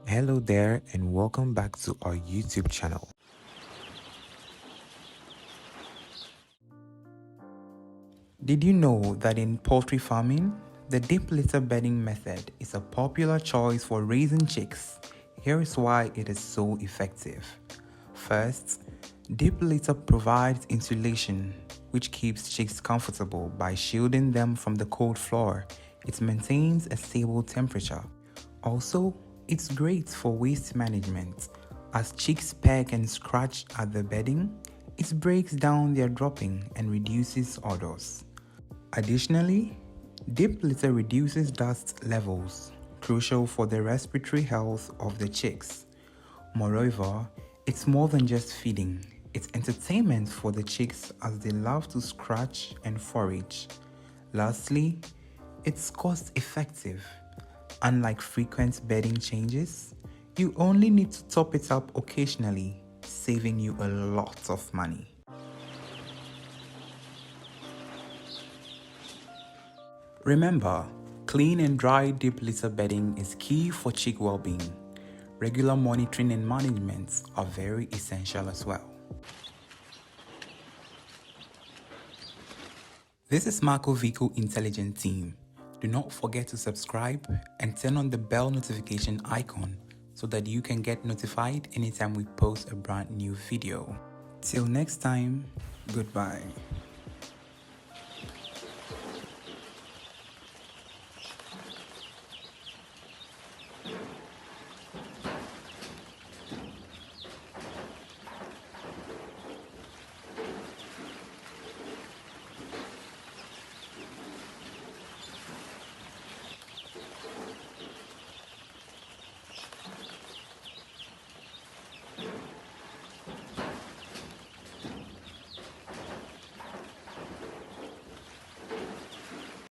Hello there and welcome back to our YouTube channel. Did you know that in poultry farming, the deep litter bedding method is a popular choice for raising chicks? Here is why it is so effective. First, deep litter provides insulation, which keeps chicks comfortable by shielding them from the cold floor. It maintains a stable temperature. Also, it's great for waste management. As chicks peck and scratch at the bedding, it breaks down their dropping and reduces odors. Additionally, deep litter reduces dust levels, crucial for the respiratory health of the chicks. Moreover, it's more than just feeding. It's entertainment for the chicks as they love to scratch and forage. Lastly, it's cost effective. Unlike frequent bedding changes, you only need to top it up occasionally, saving you a lot of money. Remember, clean and dry deep litter bedding is key for chick well-being. Regular monitoring and management are very essential as well. This is Maco-Vico Intelligent Team. Do not forget to subscribe and turn on the bell notification icon so that you can get notified anytime we post a brand new video. Till next time, goodbye.